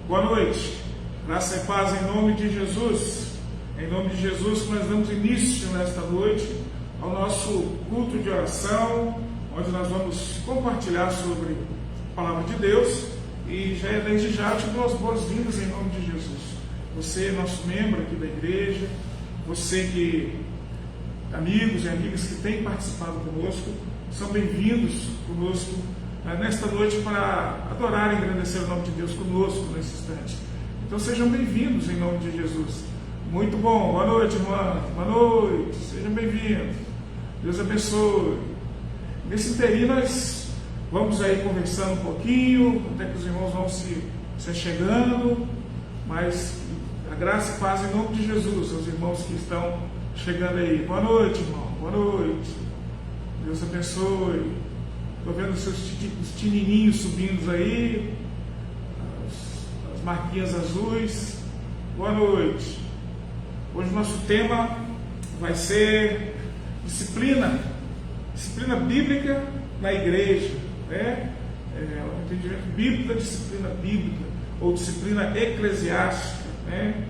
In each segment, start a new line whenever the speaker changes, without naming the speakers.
Boa noite, graça e paz em nome de Jesus. Em nome de Jesus, nós damos início nesta noite ao nosso culto de oração, onde nós vamos compartilhar sobre a palavra de Deus. E desde já te dou as boas-vindas em nome de Jesus. Você, nosso membro aqui da igreja, você que, amigos e amigas que têm participado conosco, são bem-vindos conosco nesta noite para adorar e engrandecer o nome de Deus conosco nesse instante. Então sejam bem-vindos em nome de Jesus. Muito bom, boa noite, irmã, boa noite, sejam bem-vindos. Deus abençoe. Nesse interim nós vamos aí conversando um pouquinho, até que os irmãos vão se chegando, mas a graça e paz em nome de Jesus, aos irmãos que estão chegando aí. Boa noite, irmão, boa noite. Deus abençoe. Estou vendo os seus tinininhos subindo aí, as marquinhas azuis. Boa noite. Hoje o nosso tema vai ser disciplina bíblica na igreja, né? O entendimento bíblico da disciplina bíblica, ou disciplina eclesiástica, né?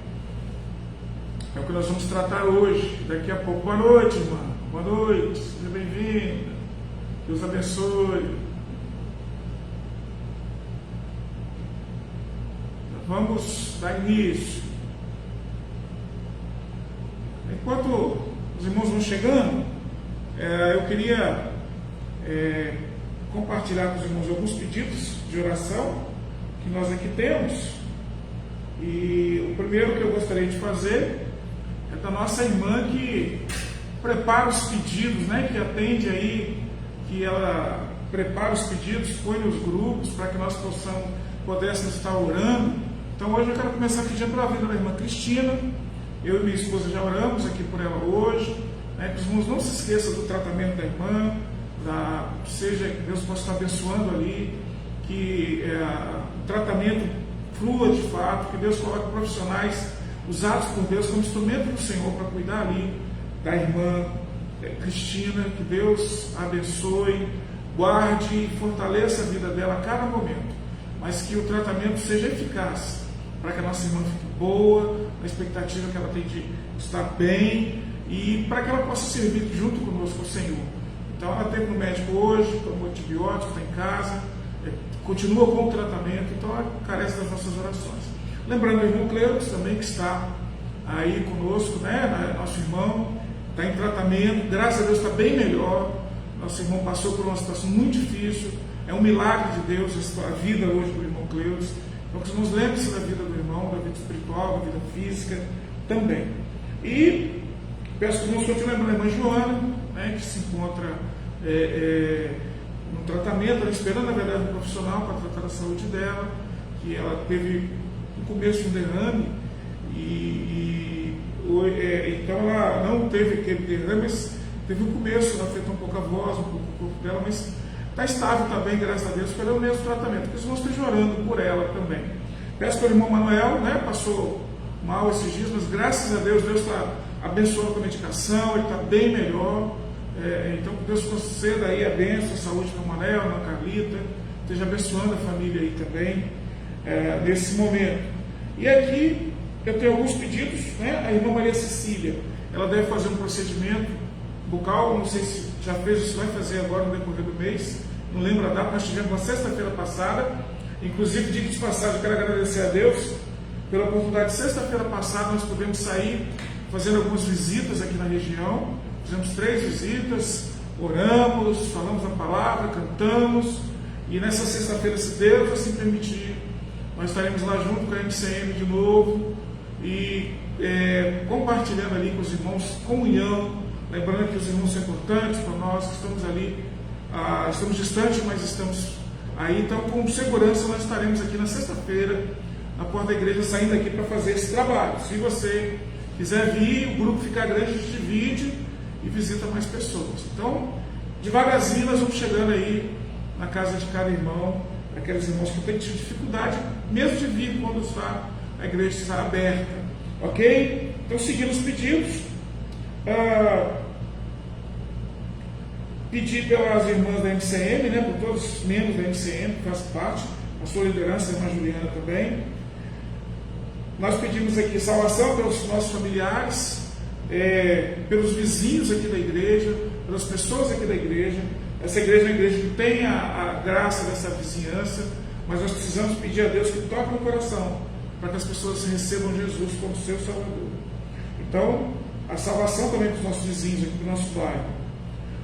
É o que nós vamos tratar hoje, daqui a pouco. Boa noite, irmã. Boa noite, seja bem-vinda. Deus abençoe. Vamos dar início. Enquanto os irmãos vão chegando, eu queria compartilhar com os irmãos alguns pedidos de oração que nós aqui temos. E o primeiro que eu gostaria de fazer é da nossa irmã que prepara os pedidos, né? Que atende aí, que ela prepara os pedidos, põe nos grupos para que nós pudéssemos estar orando. Então hoje eu quero começar pedindo pela vida da irmã Cristina. Eu e minha esposa já oramos aqui por ela hoje, né? Que os irmãos não se esqueçam do tratamento da irmã, seja que Deus possa estar abençoando ali, que o tratamento flua de fato, que Deus coloque profissionais usados por Deus como instrumento do Senhor para cuidar ali da irmã Cristina. Que Deus abençoe, guarde e fortaleça a vida dela a cada momento, mas que o tratamento seja eficaz para que a nossa irmã fique boa, na expectativa que ela tem de estar bem e para que ela possa servir junto conosco ao Senhor. Então ela esteve no médico hoje, tomou antibiótico, está em casa, continua com o tratamento, então ela carece das nossas orações. Lembrando o irmão Cleus também, que está aí conosco, né? Nosso irmão está em tratamento, graças a Deus está bem melhor. Nosso irmão passou por uma situação muito difícil, é um milagre de Deus a vida hoje do irmão Cleus. Então que os irmãos lembrem-se da vida do irmão, da vida espiritual, da vida física também. E peço que os irmãos continuem lembrando a irmã Joana, né, que se encontra no tratamento, esperando, na verdade, um profissional para tratar da saúde dela, que ela teve no começo um derrame, então ela não teve aquele derrame, mas teve um começo, ela afetou um pouco a voz, um pouco o corpo dela, mas está estável também, graças a Deus, esperando o mesmo tratamento, que os irmãos estejam orando por ela também. Peço para o irmão Manuel, né, passou mal esses dias, mas graças a Deus, Deus está abençoando com a medicação, ele está bem melhor. Então que Deus conceda aí a bênção, a saúde para o Manel, a Carlita, esteja abençoando a família aí também, nesse momento. E aqui eu tenho alguns pedidos, né? A irmã Maria Cecília, ela deve fazer um procedimento bucal, não sei se já fez ou se vai fazer agora no decorrer do mês, não lembro a data, nós tivemos na sexta-feira passada, inclusive, digo de passagem, eu quero agradecer a Deus pela oportunidade. Sexta-feira passada nós pudemos sair fazendo algumas visitas aqui na região. Fizemos 3 visitas, oramos, falamos a palavra, cantamos, e nessa sexta-feira, se Deus assim permitir, nós estaremos lá junto com a MCM de novo e compartilhando ali com os irmãos comunhão, lembrando que os irmãos são importantes para nós, que estamos ali, estamos distantes, mas estamos aí, então com segurança nós estaremos aqui na sexta-feira, na porta da igreja, saindo aqui para fazer esse trabalho. Se você quiser vir, o grupo fica grande, a gente divide e visita mais pessoas. Então, devagarzinho nós vamos chegando aí na casa de cada irmão, aqueles irmãos que têm dificuldade mesmo de vir quando a igreja está aberta, ok? Então, seguindo os pedidos, pedir pelas irmãs da MCM, né, por todos os membros da MCM que fazem parte, a sua liderança, a irmã Juliana também, Nós pedimos aqui salvação pelos nossos familiares, pelos vizinhos aqui da igreja, pelas pessoas aqui da igreja. Essa igreja é uma igreja que tem a graça dessa vizinhança, mas nós precisamos pedir a Deus que toque no coração, para que as pessoas recebam Jesus como seu Salvador. Então, a salvação também para os nossos vizinhos aqui do nosso bairro.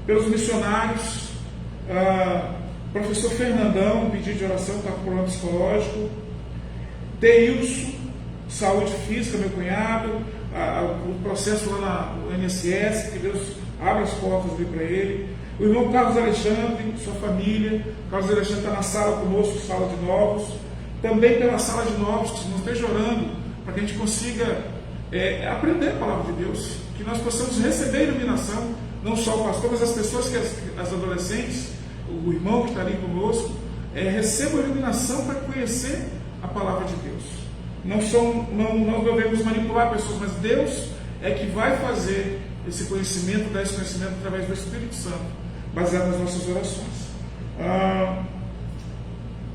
Pelos missionários, professor Fernandão, pedido de oração, está com problema psicológico. Deilson, saúde física, meu cunhado, o processo lá no INSS, que Deus abra as portas ali para ele. O irmão Carlos Alexandre, sua família. Carlos Alexandre está na sala conosco, sala de novos. Também pela sala de novos, que nos esteja orando, para que a gente consiga aprender a palavra de Deus, que nós possamos receber iluminação, não só o pastor, mas as pessoas, as adolescentes, o irmão que está ali conosco, recebam iluminação para conhecer a palavra de Deus. Não devemos manipular pessoas, mas Deus é que vai fazer esse conhecimento, dar esse conhecimento através do Espírito Santo, baseado nas nossas orações.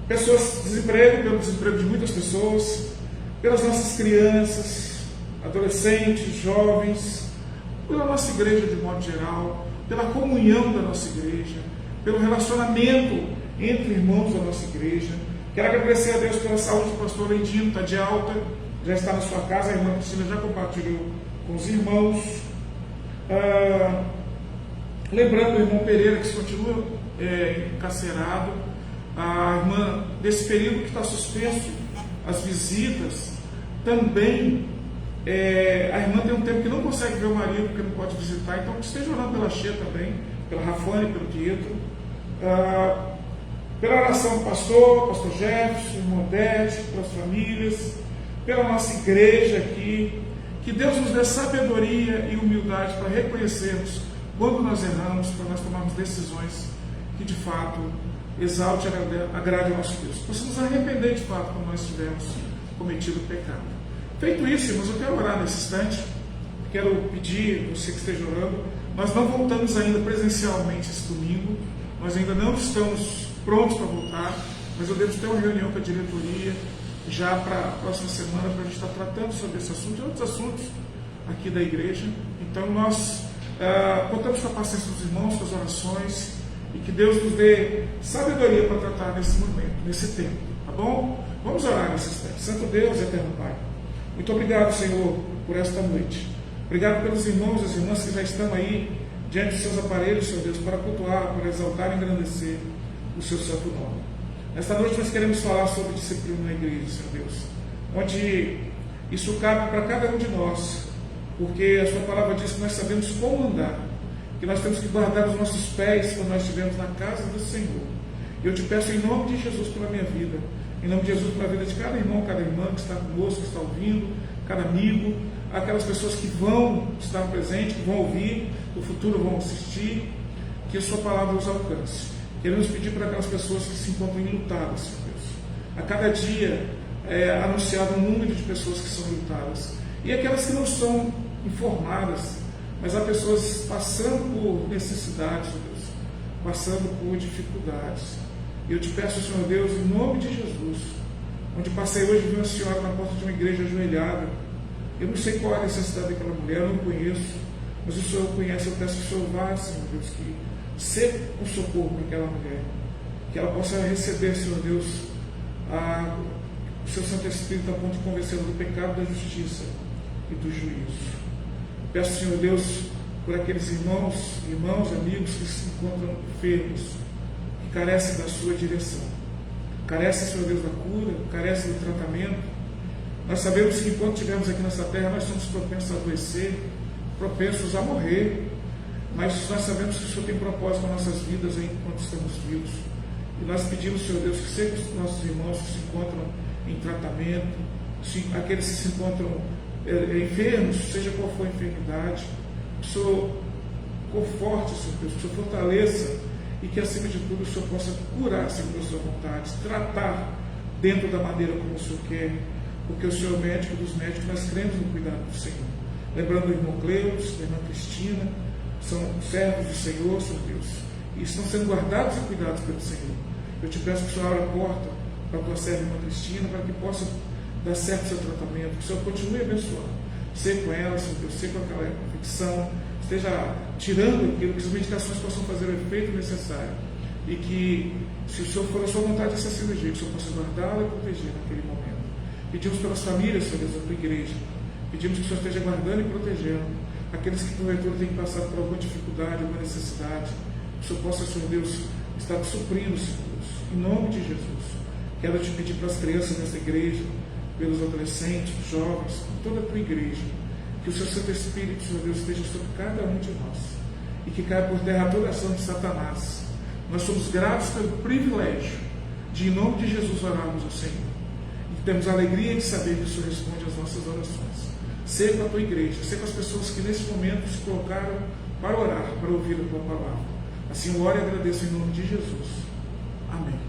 Pessoas, desemprego, pelo desemprego de muitas pessoas, pelas nossas crianças, adolescentes, jovens, pela nossa igreja de modo geral, pela comunhão da nossa igreja, pelo relacionamento entre irmãos da nossa igreja. Quero agradecer a Deus pela saúde do pastor Leidino, está de alta, já está na sua casa, a irmã Cristina já compartilhou com os irmãos. Lembrando o irmão Pereira, que continua encarcerado, a irmã, desse período que está suspenso as visitas, também a irmã tem um tempo que não consegue ver o marido, porque não pode visitar, então esteja orando pela Xê também, pela Rafane, pelo Pietro, pela oração do pastor Jefferson, irmão Odete, pelas famílias, pela nossa igreja aqui, que Deus nos dê sabedoria e humildade para reconhecermos quando nós erramos, para nós tomarmos decisões que de fato exalte e agrade ao nosso Deus. Possamos arrepender de fato quando nós tivermos cometido o pecado. Feito isso, irmãos, eu quero orar nesse instante. Quero pedir, você que esteja orando, nós não voltamos ainda presencialmente esse domingo, nós ainda não estamos prontos para voltar, mas eu devo ter uma reunião com a diretoria já para a próxima semana, para a gente estar tratando sobre esse assunto e outros assuntos aqui da igreja. Então nós contamos com a paciência dos irmãos, com as orações, e que Deus nos dê sabedoria para tratar nesse momento, nesse tempo, tá bom? Vamos orar nesse instante. Santo Deus e eterno Pai, muito obrigado, Senhor, por esta noite. Obrigado pelos irmãos e as irmãs que já estão aí diante dos seus aparelhos, Senhor Deus, para cultuar, para exaltar e engrandecer o seu santo nome. Nesta noite nós queremos falar sobre disciplina na igreja, Senhor Deus, onde isso cabe para cada um de nós, porque a sua palavra diz que nós sabemos como andar, que nós temos que guardar os nossos pés quando nós estivermos na casa do Senhor. Eu te peço em nome de Jesus pela minha vida, em nome de Jesus pela vida de cada irmão, cada irmã que está conosco, que está ouvindo, cada amigo, aquelas pessoas que vão estar presentes, que vão ouvir, no futuro vão assistir, que a sua palavra os alcance. Queremos pedir para aquelas pessoas que se encontram enlutadas, Senhor Deus. A cada dia é anunciado um número de pessoas que são enlutadas, e aquelas que não são informadas, mas há pessoas passando por necessidades, Senhor Deus, passando por dificuldades. E eu te peço, Senhor Deus, em nome de Jesus, onde passei hoje e vi uma senhora na porta de uma igreja ajoelhada. Eu não sei qual é a necessidade daquela mulher, eu não conheço, mas o Senhor conhece. Eu peço que o Senhor vá, Senhor Deus, que seja um socorro para aquela mulher, que ela possa receber, Senhor Deus, o seu Santo Espírito a ponto de convencê-la do pecado, da justiça e do juízo. Eu peço, Senhor Deus, por aqueles irmãos, amigos que se encontram enfermos, que carecem da sua direção, carecem, Senhor Deus, da cura, carecem do tratamento. Nós sabemos que enquanto estivermos aqui nessa terra, nós somos propensos a adoecer, propensos a morrer, mas nós sabemos que o Senhor tem propósito para nossas vidas enquanto estamos vivos. E nós pedimos, Senhor Deus, que sempre os nossos irmãos que se encontram em tratamento, aqueles que se encontram enfermos, seja qual for a enfermidade, que o Senhor conforte, Senhor Deus, que o Senhor fortaleça, e que acima de tudo o Senhor possa curar segundo a sua vontade, tratar dentro da maneira como o Senhor quer, porque o Senhor é o médico dos médicos, nós cremos no cuidado do Senhor. Lembrando o irmão Cleus, a irmã Cristina, são servos do Senhor, Senhor Deus, e estão sendo guardados e cuidados pelo Senhor. Eu te peço que o Senhor abra a porta para a tua serva, irmã Cristina, para que possa dá certo o seu tratamento, que o Senhor continue abençoando. Seja com ela, Senhor, seja com aquela infecção, esteja tirando aquilo, que as medicações possam fazer o efeito necessário. E que, se o Senhor for a sua vontade essa cirurgia, que o Senhor possa guardá-la e proteger naquele momento. Pedimos pelas famílias, Senhor Deus, da tua igreja. Pedimos que o Senhor esteja guardando e protegendo aqueles que porventura têm passado por alguma dificuldade, alguma necessidade. Que o Senhor possa, Senhor Deus, estar suprindo, Senhor Deus. Em nome de Jesus. Quero te pedir para as crianças nesta igreja, pelos adolescentes, jovens, toda a tua igreja, que o seu Santo Espírito, Senhor Deus, esteja sobre cada um de nós e que caia por terra toda ação de Satanás. Nós somos gratos pelo privilégio de, em nome de Jesus, orarmos ao Senhor. E temos a alegria de saber que o Senhor responde às nossas orações. Seja com a tua igreja, seja com as pessoas que nesse momento se colocaram para orar, para ouvir a tua palavra. Assim eu oro e agradeço em nome de Jesus. Amém.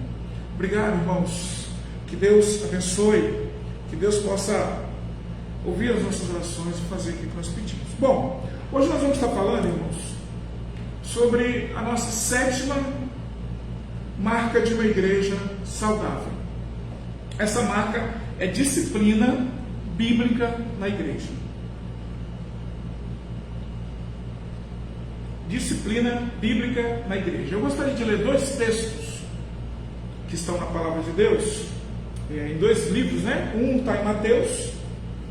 Obrigado, irmãos. Que Deus abençoe. Que Deus possa ouvir as nossas orações e fazer aquilo que nós pedimos. Bom, hoje nós vamos estar falando, irmãos, sobre a nossa 7ª marca de uma igreja saudável. Essa marca é disciplina bíblica na igreja. Disciplina bíblica na igreja. Eu gostaria de ler 2 textos que estão na palavra de Deus, em 2 livros, né? Um está em Mateus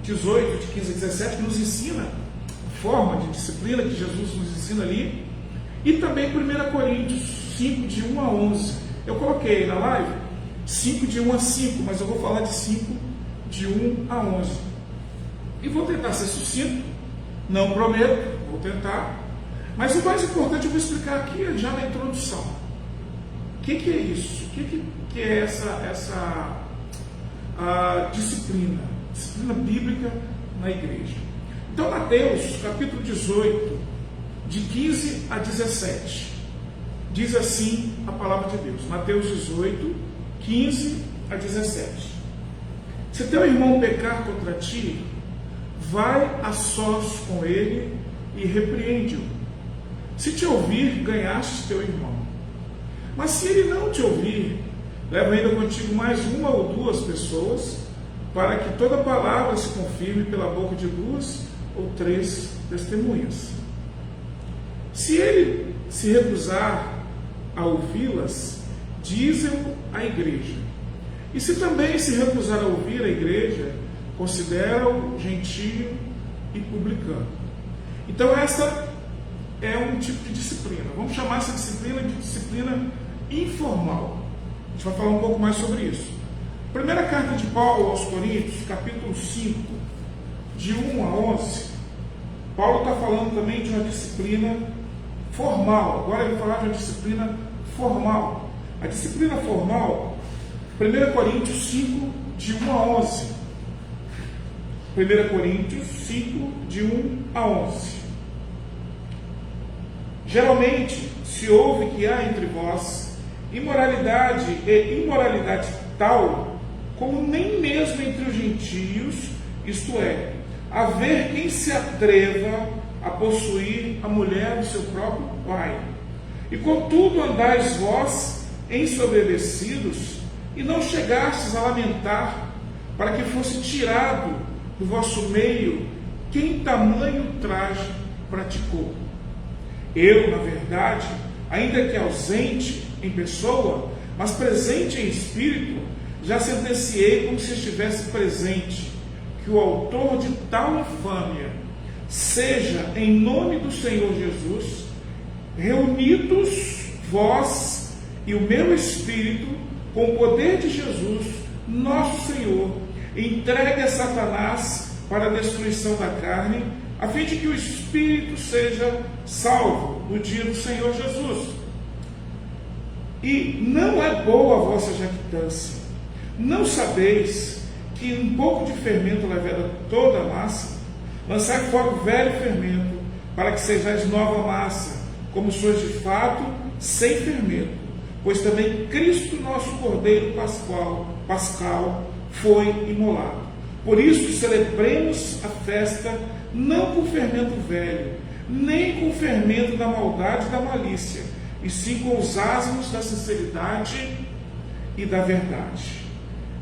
18, de 15 a 17, que nos ensina a forma de disciplina que Jesus nos ensina ali, e também 1 Coríntios 5, de 1 a 11. Eu coloquei na live 5, de 1 a 5, mas eu vou falar de 5, de 1 a 11. E vou tentar ser sucinto, não prometo, vou tentar, mas o mais importante eu vou explicar aqui já na introdução. O que é isso? O que é essa disciplina bíblica na igreja? Então, Mateus, capítulo 18, de 15 a 17, diz assim a palavra de Deus. Mateus 18, 15 a 17. Se teu irmão pecar contra ti, vai a sós com ele e repreende-o. Se te ouvir, ganhaste teu irmão. Mas se ele não te ouvir, leva ainda contigo mais 1 ou 2 pessoas, para que toda palavra se confirme pela boca de 2 ou 3 testemunhas. Se ele se recusar a ouvi-las, dize-o à igreja. E se também se recusar a ouvir a igreja, considera-o gentio e publicano. Então essa é um tipo de disciplina. Vamos chamar essa disciplina de disciplina informal. A gente vai falar um pouco mais sobre isso. Primeira carta de Paulo aos Coríntios, capítulo 5, de 1 a 11, Paulo está falando também de uma disciplina formal. Agora ele vai falar de uma disciplina formal. A disciplina formal, 1 Coríntios 5, de 1 a 11. 1 Coríntios 5, de 1 a 11. Geralmente se ouve que há entre vós imoralidade e imoralidade tal como nem mesmo entre os gentios, isto é, haver quem se atreva a possuir a mulher do seu próprio pai. E contudo andais vós ensoberbecidos e não chegastes a lamentar para que fosse tirado do vosso meio quem tamanho traje praticou. Eu, na verdade, ainda que ausente em pessoa, mas presente em espírito, já sentenciei como se estivesse presente, que o autor de tal infâmia seja, em nome do Senhor Jesus, reunidos vós e o meu espírito, com o poder de Jesus, nosso Senhor, entregue a Satanás para a destruição da carne, a fim de que o espírito seja salvo no dia do Senhor Jesus. E não é boa a vossa jactância. Não sabeis que um pouco de fermento leveda toda a massa? Lançai fora o velho fermento, para que sejais nova massa, como sois de fato sem fermento. Pois também Cristo, nosso Cordeiro Pascal, foi imolado. Por isso celebremos a festa não com fermento velho, nem com o fermento da maldade e da malícia, e sim com os asmos da sinceridade e da verdade.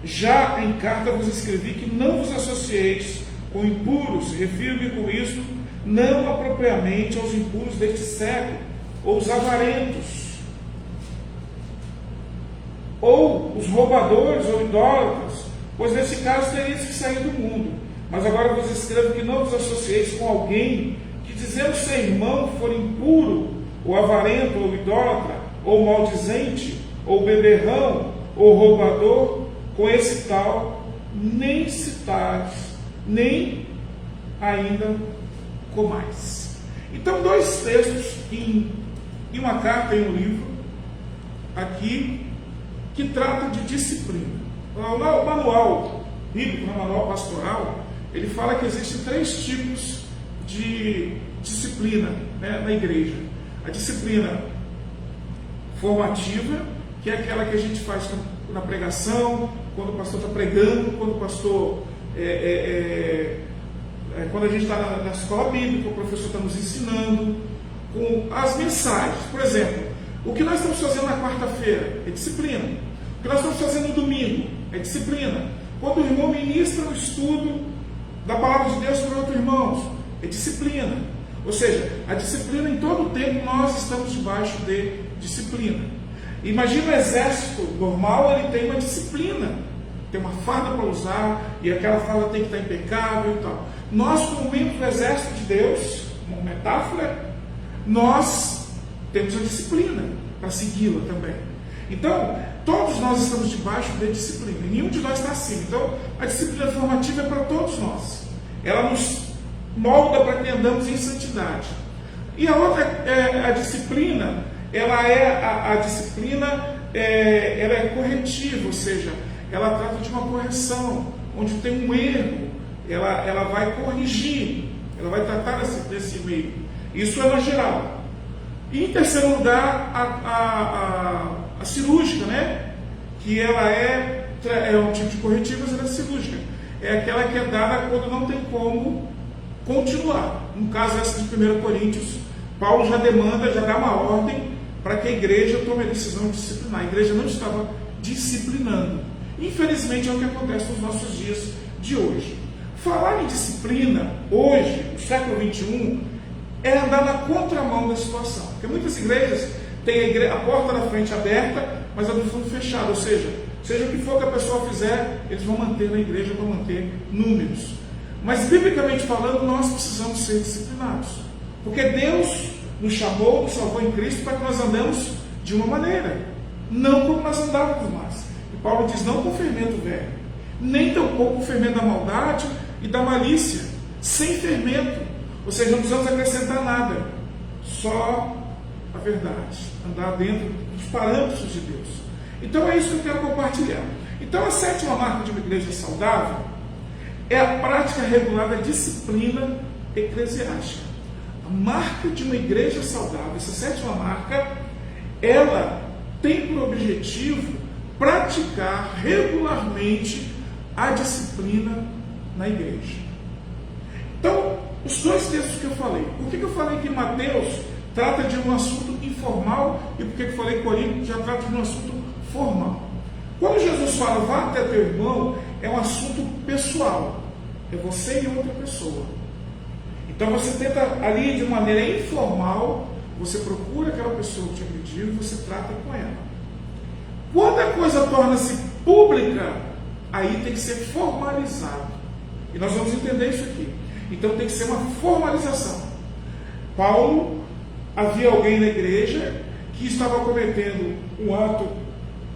Já em carta vos escrevi que não vos associeis com impuros, refiro-me com isso não apropriadamente aos impuros deste século, ou os avarentos, ou os roubadores, ou idólatras, pois nesse caso teríeis que sair do mundo. Mas agora vos escrevo que não vos associeis com alguém que, dizendo ser irmão, for impuro, ou avarento, ou idólatra, ou maldizente, ou beberrão, ou roubador, com esse tal nem citais, nem ainda comais. Então, dois textos em uma carta, em um livro, aqui, que tratam de disciplina. O manual bíblico, o manual pastoral, ele fala que existem 3 tipos de disciplina, né, na igreja. A disciplina formativa, que é aquela que a gente faz na pregação, quando o pastor está pregando, quando o pastor quando a gente está na escola bíblica, o professor está nos ensinando, com as mensagens. Por exemplo, o que nós estamos fazendo na quarta-feira é disciplina. O que nós estamos fazendo no domingo é disciplina. Quando o irmão ministra o estudo da palavra de Deus para outros irmãos, é disciplina. Ou seja, a disciplina, em todo o tempo nós estamos debaixo de disciplina. Imagina o exército normal, ele tem uma disciplina, tem uma farda para usar, e aquela farda tem que estar impecável e tal. Nós, como membros do exército de Deus, uma metáfora, nós temos a disciplina para segui-la também. Então, todos nós estamos debaixo de disciplina, nenhum de nós está acima. Então, a disciplina formativa é para todos nós. Ela nos molda para que andamos em santidade. E a outra é a disciplina. Ela é corretiva, ou seja, ela trata de uma correção, onde tem um erro, ela vai corrigir, ela vai tratar desse meio. Isso é na geral. E em terceiro lugar, a cirúrgica, né? Que ela é um tipo de corretiva, mas ela é cirúrgica. É aquela que é dada quando não tem como continuar. No caso essa de 1 Coríntios, Paulo já dá uma ordem para que a igreja tome a decisão de disciplinar. A igreja não estava disciplinando. Infelizmente é o que acontece nos nossos dias de hoje. Falar em disciplina, hoje, no século XXI, é andar na contramão da situação. Porque muitas igrejas têm a porta da frente aberta, mas a do fundo fechada. Ou seja o que for que a pessoa fizer, eles vão manter na igreja, vão manter números. Mas, biblicamente falando, nós precisamos ser disciplinados. Porque Deus nos chamou, nos salvou em Cristo para que nós andemos de uma maneira, não como nós andávamos mais. E Paulo diz, não com fermento velho, nem tampouco com fermento da maldade e da malícia, sem fermento. Ou seja, não precisamos acrescentar nada, só a verdade, andar dentro dos parâmetros de Deus. Então é isso que eu quero compartilhar. Então a 7ª marca de uma igreja saudável é a prática regular da disciplina eclesiástica. A marca de uma igreja saudável, essa 7ª marca, ela tem por objetivo praticar regularmente a disciplina na igreja. Então, os 2 textos que eu falei, por que eu falei que Mateus trata de um assunto informal e por que eu falei que Coríntios já trata de um assunto formal? Quando Jesus fala, vá até teu irmão, é um assunto pessoal, é você e outra pessoa. Então você tenta ali de maneira informal, você procura aquela pessoa que te agrediu e você trata com ela. Quando a coisa torna-se pública, aí tem que ser formalizado. E nós vamos entender isso aqui. Então tem que ser uma formalização. Paulo, havia alguém na igreja que estava cometendo um ato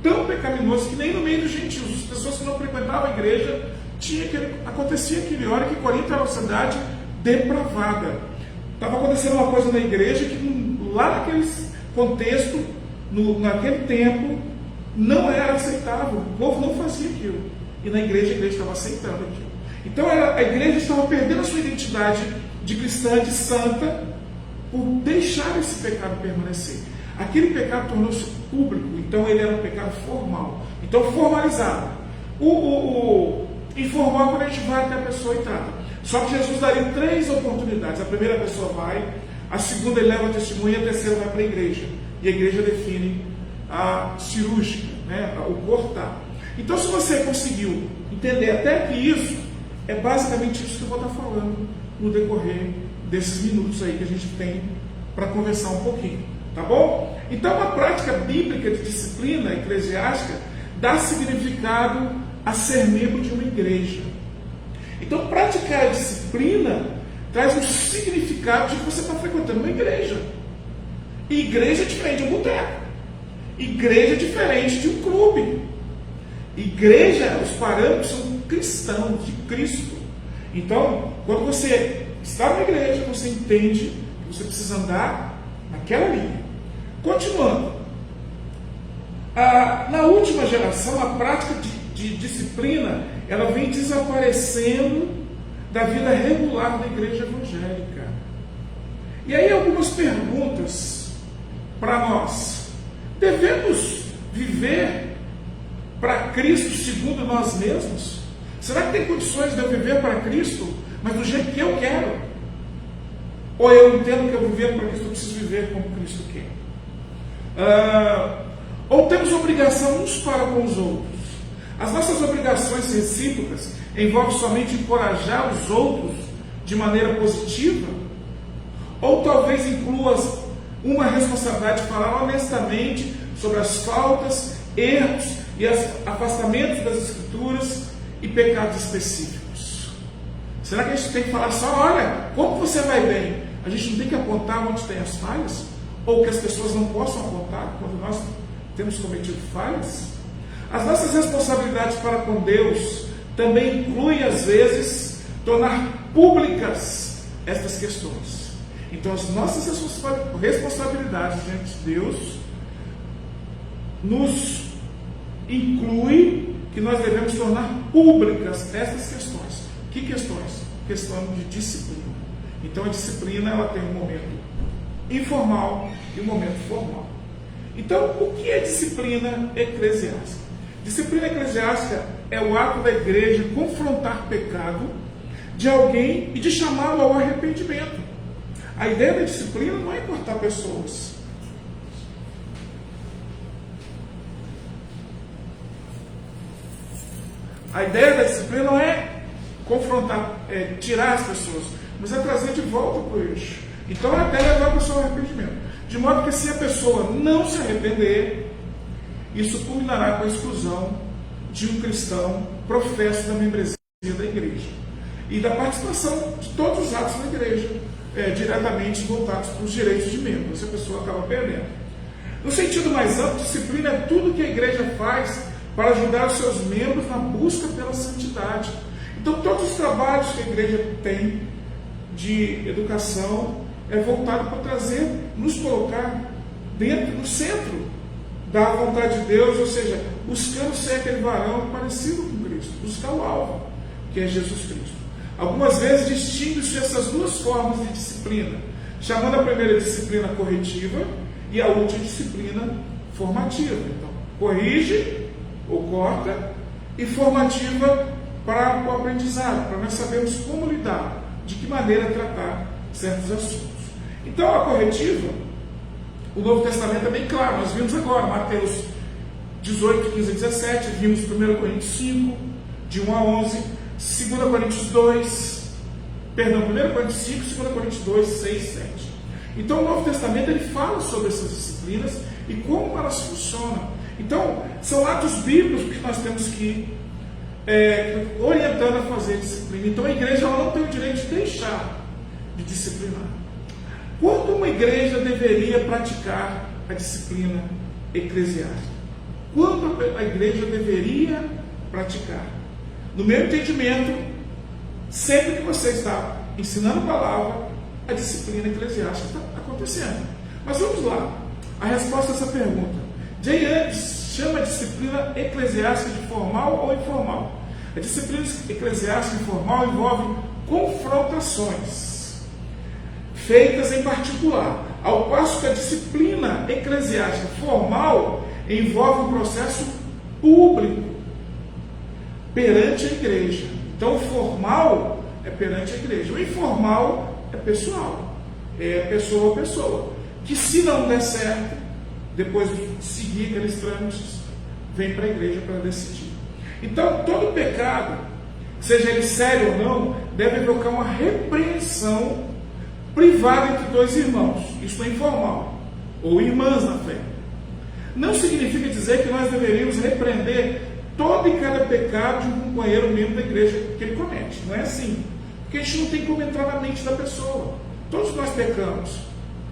tão pecaminoso que nem no meio dos gentios, as pessoas que não frequentavam a igreja, acontecia aquele hora que Corinto era uma cidade depravada. Estava acontecendo uma coisa na igreja que lá naquele contexto, naquele tempo, não era aceitável. O povo não fazia aquilo. E na igreja, a igreja estava aceitando aquilo. Então a igreja estava perdendo a sua identidade de cristã, de santa, por deixar esse pecado permanecer. Aquele pecado tornou-se público, então ele era um pecado formal. Então formalizado. O informal, quando a gente vai até a pessoa e trata. Só que Jesus daria 3 oportunidades. A primeira pessoa vai, a segunda ele leva testemunho e a terceira vai para a igreja. E a igreja define a cirúrgica, né, o cortar. Então, se você conseguiu entender até que isso, é basicamente isso que eu vou estar falando no decorrer desses minutos aí que a gente tem para conversar um pouquinho, tá bom? Então, a prática bíblica de disciplina eclesiástica dá significado a ser membro de uma igreja. Então, praticar a disciplina traz um significado de que você está frequentando uma igreja. E igreja é diferente de um boteco. Igreja é diferente de um clube. Igreja, os parâmetros são cristãos, de Cristo. Então, quando você está na igreja, você entende que você precisa andar naquela linha. Continuando. Na última geração, a prática de disciplina, ela vem desaparecendo da vida regular da igreja evangélica. E aí algumas perguntas para nós. Devemos viver para Cristo segundo nós mesmos? Será que tem condições de eu viver para Cristo, mas do jeito que eu quero? Ou eu entendo que eu viver para Cristo, eu preciso viver como Cristo quer? Ou temos obrigação uns para com os outros? As nossas obrigações recíprocas envolvem somente encorajar os outros de maneira positiva? Ou talvez inclua uma responsabilidade de falar honestamente sobre as faltas, erros e afastamentos das Escrituras e pecados específicos? Será que a gente tem que falar só, olha, como você vai bem? A gente não tem que apontar onde tem as falhas? Ou que as pessoas não possam apontar quando nós temos cometido falhas? As nossas responsabilidades para com Deus também incluem, às vezes, tornar públicas estas questões. Então, as nossas responsabilidades diante de Deus nos inclui que nós devemos tornar públicas essas questões. Que questões? Questão de disciplina. Então, a disciplina ela tem um momento informal e um momento formal. Então, o que é disciplina eclesiástica? Disciplina eclesiástica é o ato da igreja confrontar pecado de alguém e de chamá-lo ao arrependimento. A ideia da disciplina não é cortar pessoas. A ideia da disciplina não é confrontar, tirar as pessoas, mas é trazer de volta para o eixo. Então, é até levar a pessoa ao arrependimento. De modo que, se a pessoa não se arrepender, isso culminará com a exclusão de um cristão professo da membresia da igreja e da participação de todos os atos da igreja, diretamente voltados para os direitos de membro. Essa pessoa acaba perdendo. No sentido mais amplo, disciplina é tudo que a igreja faz para ajudar os seus membros na busca pela santidade. Então, todos os trabalhos que a igreja tem de educação é voltado para nos colocar dentro, no centro da vontade de Deus, ou seja, buscando ser aquele varão parecido com Cristo, buscar o alvo, que é Jesus Cristo. Algumas vezes distingue-se essas duas formas de disciplina, chamando a primeira disciplina corretiva e a última disciplina formativa. Então, corrige ou corta, e formativa para o aprendizado, para nós sabermos como lidar, de que maneira tratar certos assuntos. Então, a corretiva, o Novo Testamento é bem claro, nós vimos agora, Mateus 18, 15 a 17, vimos 1 Coríntios 5, de 1 a 11, 2 Coríntios 2, perdão, 1 Coríntios 5, 2 Coríntios 2, 6, 7. Então, o Novo Testamento ele fala sobre essas disciplinas e como elas funcionam. Então, são atos bíblicos que nós temos que ir orientando a fazer disciplina. Então, a igreja ela não tem o direito de deixar de disciplinar. Quando uma igreja deveria praticar a disciplina eclesiástica? Quando a igreja deveria praticar? No meu entendimento, sempre que você está ensinando a palavra, a disciplina eclesiástica está acontecendo. Mas vamos lá, a resposta a essa pergunta. Jay Andes chama a disciplina eclesiástica de formal ou informal. A disciplina eclesiástica informal envolve confrontações feitas em particular, ao passo que a disciplina eclesiástica formal envolve um processo público perante a igreja. Então, o formal é perante a igreja, o informal é pessoal, é pessoa a pessoa, que se não der certo, depois de seguir aqueles trâmites, vem para a igreja para decidir. Então, todo pecado, seja ele sério ou não, deve evocar uma repreensão privada entre dois irmãos. Isso é informal, ou irmãs na fé. Não significa dizer que nós deveríamos repreender todo e cada pecado de um companheiro membro da igreja que ele comete. Não é assim. Porque a gente não tem como entrar na mente da pessoa. Todos nós pecamos.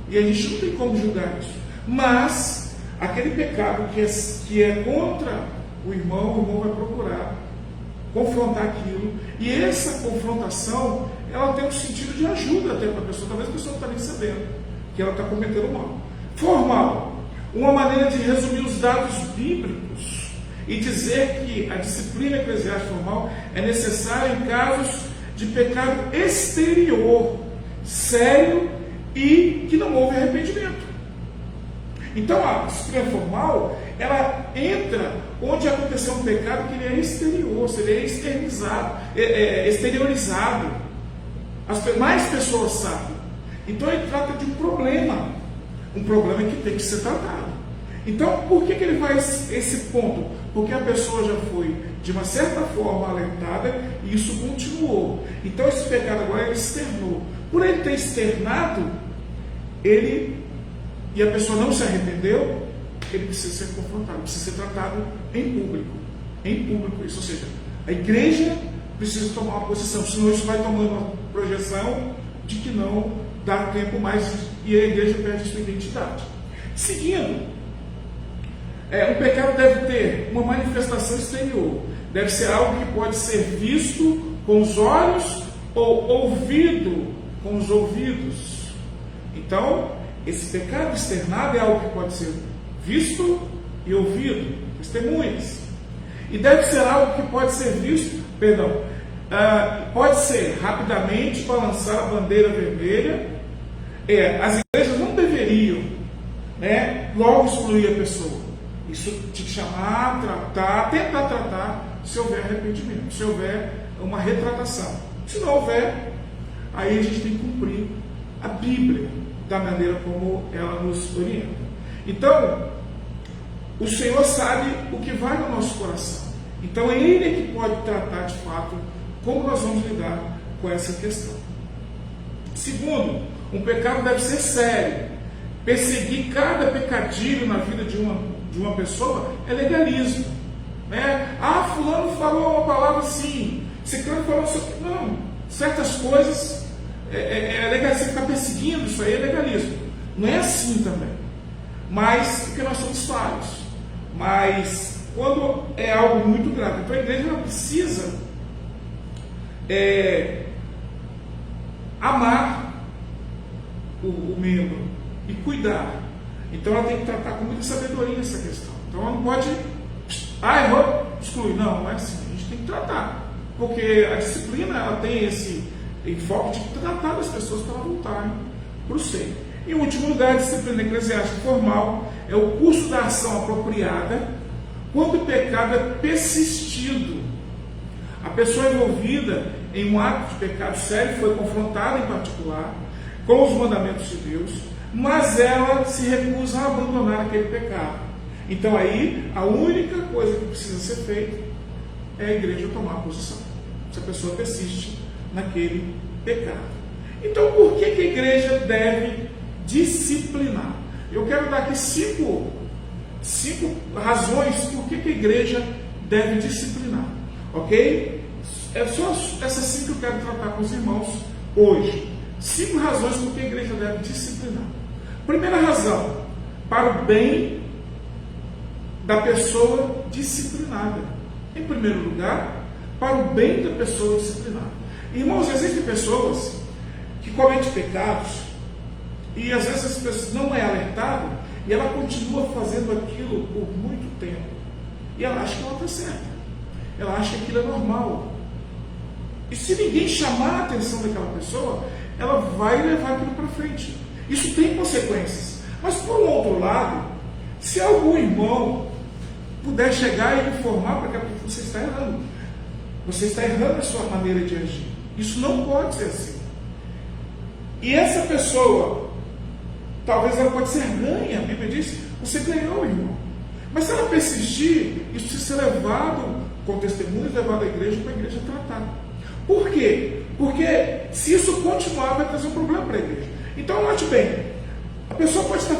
E a gente não tem como julgar isso. Mas, aquele pecado que é contra o irmão vai procurar confrontar aquilo. E essa confrontação, ela tem um sentido de ajuda até para a pessoa. Talvez a pessoa não está nem sabendo que ela está cometendo mal. Formal. Uma maneira de resumir os dados bíblicos e dizer que a disciplina eclesiástica formal é necessária em casos de pecado exterior, sério e que não houve arrependimento. Então a disciplina formal, ela entra onde aconteceu um pecado que ele é exterior, ele é exteriorizado. Mais pessoas sabem. Então ele trata de um problema que tem que ser tratado. Então, por que ele faz esse ponto? Porque a pessoa já foi, de uma certa forma, alertada e isso continuou. Então, esse pecado agora ele externou. Por ele ter externado, e a pessoa não se arrependeu, ele precisa ser confrontado, precisa ser tratado em público. Em público, isso. Ou seja, a igreja precisa tomar uma posição, senão isso vai tomando uma projeção de que não dá tempo mais e a igreja perde sua identidade. Seguindo, um pecado deve ter uma manifestação exterior, deve ser algo que pode ser visto com os olhos ou ouvido com os ouvidos. Então, esse pecado externado é algo que pode ser visto e ouvido, testemunhas. E deve ser algo que pode ser visto, pode ser rapidamente balançar a bandeira vermelha. As igrejas não deveriam, logo excluir a pessoa. Isso te chamar, tratar, tentar tratar, se houver arrependimento, se houver uma retratação. Se não houver, aí a gente tem que cumprir a Bíblia da maneira como ela nos orienta. Então, o Senhor sabe o que vai no nosso coração. Então, Ele é que pode tratar de fato como nós vamos lidar com essa questão. Segundo, um pecado deve ser sério. Perseguir cada pecadilho na vida de uma pessoa é legalismo. Fulano falou uma palavra assim, ciclano falou assim. Não, certas coisas é legal, você ficar perseguindo, isso aí é legalismo. Não é assim também. Mas, porque nós somos falhos. Mas, quando é algo muito grave, então a igreja ela precisa amar o membro e cuidar. Então ela tem que tratar com muita sabedoria essa questão. Então ela não pode, errou, excluir. Não é assim. A gente tem que tratar. Porque a disciplina ela tem esse enfoque de tratar das pessoas para voltarem para o seio. Em último lugar, a disciplina eclesiástica formal é o curso da ação apropriada quando o pecado é persistido. A pessoa envolvida em um ato de pecado sério foi confrontada em particular com os mandamentos de Deus, mas ela se recusa a abandonar aquele pecado. Então aí, a única coisa que precisa ser feita é a igreja tomar posição, se a pessoa persiste naquele pecado. Então, por que a igreja deve disciplinar? Eu quero dar aqui cinco razões por que a igreja deve disciplinar, ok? É só essas 5 que eu quero tratar com os irmãos hoje. 5 razões por que a igreja deve disciplinar. Primeira razão, para o bem da pessoa disciplinada. Em primeiro lugar, para o bem da pessoa disciplinada. Irmãos, existem pessoas que cometem pecados e às vezes essa pessoa não é alertada e ela continua fazendo aquilo por muito tempo. E ela acha que ela está certa. Ela acha que aquilo é normal. E se ninguém chamar a atenção daquela pessoa, ela vai levar aquilo para frente. Isso tem consequências. Mas por um outro lado, se algum irmão puder chegar e informar para que você está errando. Você está errando a sua maneira de agir. Isso não pode ser assim. E essa pessoa, talvez ela pode ser ganha. A Bíblia diz, você ganhou, irmão. Mas se ela persistir, isso precisa ser levado com testemunhos, levado à igreja para a igreja tratar. Por quê? Porque se isso continuar, vai trazer um problema para a igreja. Então, note bem, a pessoa pode estar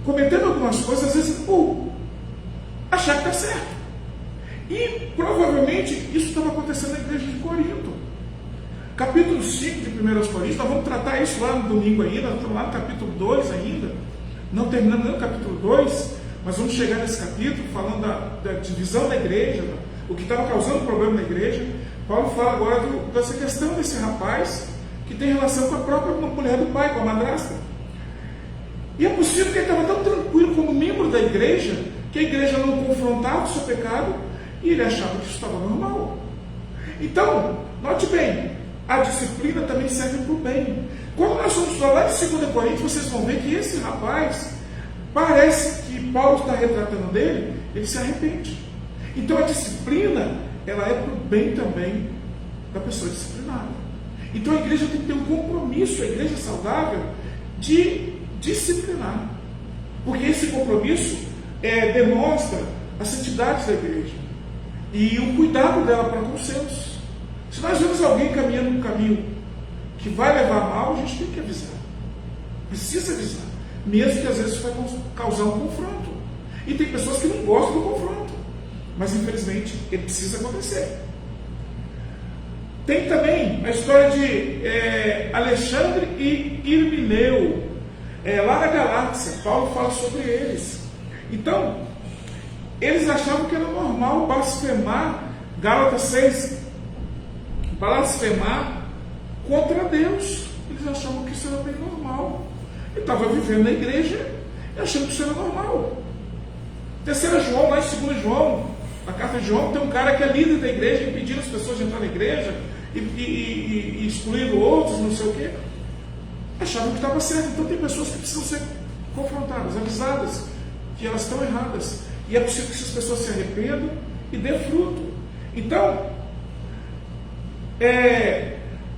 cometendo algumas coisas, às vezes, por achar que está certo. E provavelmente isso estava acontecendo na igreja de Corinto. Capítulo 5 de 1 Coríntios, nós vamos tratar isso lá no domingo ainda, nós estamos lá no capítulo 2 ainda, não terminamos nem o capítulo 2, mas vamos chegar nesse capítulo falando da divisão da igreja, o que estava causando problema na igreja. Paulo fala agora dessa questão desse rapaz que tem relação com a própria mulher do pai, com a madrasta. E é possível que ele estava tão tranquilo como membro da igreja, que a igreja não confrontava o seu pecado, e ele achava que isso estava normal. Então, note bem, a disciplina também serve para o bem. Quando nós vamos estudar lá de 2 Coríntios, vocês vão ver que esse rapaz, parece que Paulo está retratando dele, ele se arrepende. Então a disciplina, ela é para o bem também da pessoa disciplinada. Então a igreja tem que ter um compromisso, a igreja saudável, de disciplinar. Porque esse compromisso demonstra a santidade da igreja e o cuidado dela para com os seus. Se nós vemos alguém caminhando no caminho que vai levar mal, a gente tem que avisar. Precisa avisar. Mesmo que às vezes vai causar um confronto. E tem pessoas que não gostam do confronto. Mas infelizmente ele precisa acontecer. Tem também a história de Alexandre e Irmineu. Lá na Galácia, Paulo fala sobre eles. Então, eles achavam que era normal blasfemar, Gálatas 6, blasfemar contra Deus. Eles achavam que isso era bem normal. Ele estava vivendo na igreja e achando que isso era normal. 3 João, lá em 2 João, na carta de João, tem um cara que é líder da igreja, impedindo as pessoas de entrar na igreja e excluindo outros, não sei o quê. Achavam que estava certo. Então tem pessoas que precisam ser confrontadas, avisadas que elas estão erradas. E é possível que essas pessoas se arrependam e dê fruto. Então,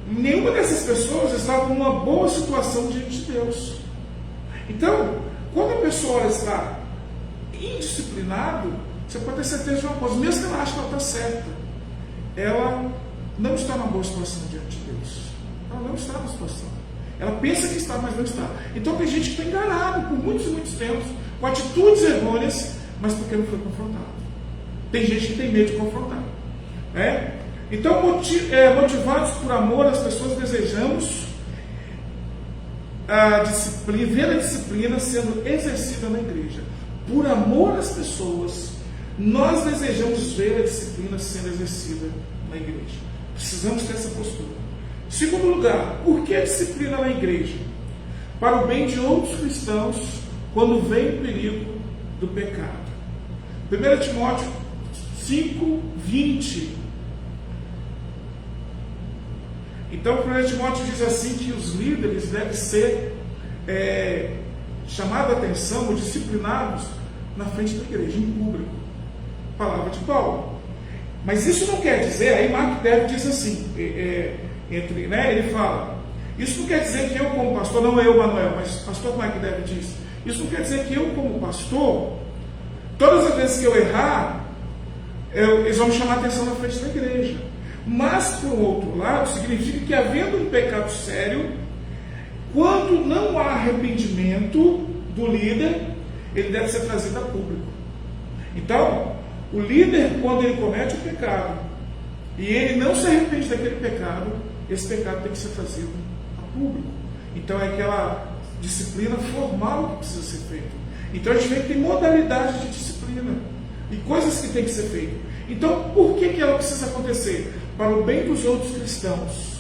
nenhuma dessas pessoas estava numa boa situação diante de Deus. Então, quando a pessoa está indisciplinada, você pode ter certeza de uma coisa, mesmo que ela ache que ela está certa, ela não está numa boa situação diante de Deus. Ela não está na situação. Ela pensa que está, mas não está. Então tem gente que está enganado por muitos e muitos tempos, com atitudes errôneas, mas porque não foi confrontado. Tem gente que tem medo de confrontar. Então, motivados por amor, as pessoas desejamos a disciplina, ver a disciplina sendo exercida na igreja. Por amor às pessoas, nós desejamos ver a disciplina sendo exercida na igreja. Precisamos ter essa postura. Segundo lugar, por que a disciplina na igreja? Para o bem de outros cristãos, quando vem o perigo do pecado. 1 Timóteo 5:20. Então, 1 Timóteo diz assim que os líderes devem ser chamados a atenção ou disciplinados na frente da igreja, em público. Palavra de Paulo. Mas isso não quer dizer, aí Marco Dev diz assim, ele fala, isso não quer dizer que eu como pastor, não eu, Manuel, mas pastor Marco Dev diz, isso não quer dizer que eu como pastor, todas as vezes que eu errar, eles vão me chamar a atenção na frente da igreja. Mas, por outro lado, significa que havendo um pecado sério, quando não há arrependimento do líder, ele deve ser trazido a público. Então, o líder, quando ele comete o pecado, e ele não se arrepende daquele pecado, esse pecado tem que ser trazido a público. Então, é aquela disciplina formal que precisa ser feita. Então, a gente vê que tem modalidade de disciplina e coisas que tem que ser feitas. Então, por que ela precisa acontecer? Para o bem dos outros cristãos.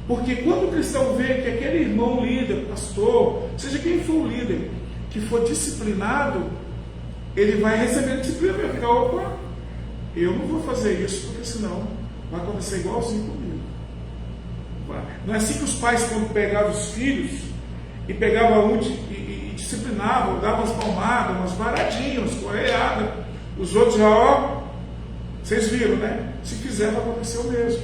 Porque quando o cristão vê que aquele irmão líder, pastor, seja quem for o líder, que for disciplinado, ele vai receber disciplina, vai ficar, opa, eu não vou fazer isso, porque senão vai acontecer igualzinho comigo. Não é assim que os pais, quando pegavam os filhos, e pegavam um e disciplinavam, davam umas palmadas, umas varadinhas, umas correiadas, os outros já, vocês viram, né? Se fizer, vai acontecer o mesmo.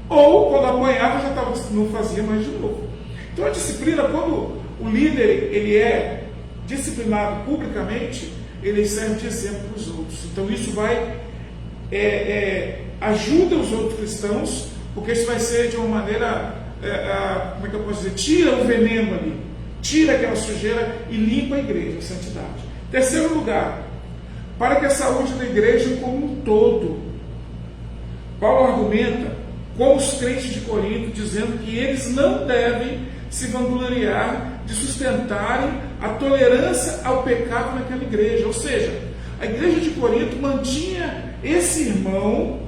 Ou, quando apanhava, não fazia mais de novo. Então, a disciplina, quando o líder ele é disciplinado publicamente, ele serve de exemplo para os outros. Então, isso vai ajuda os outros cristãos, porque isso vai ser de uma maneira, como é que eu posso dizer, tira o veneno ali, tira aquela sujeira e limpa a igreja, a santidade. Terceiro lugar, para que a saúde da igreja como um todo. Paulo argumenta com os crentes de Corinto, dizendo que eles não devem se vangloriar de sustentarem a tolerância ao pecado naquela igreja. Ou seja, a igreja de Corinto mantinha esse irmão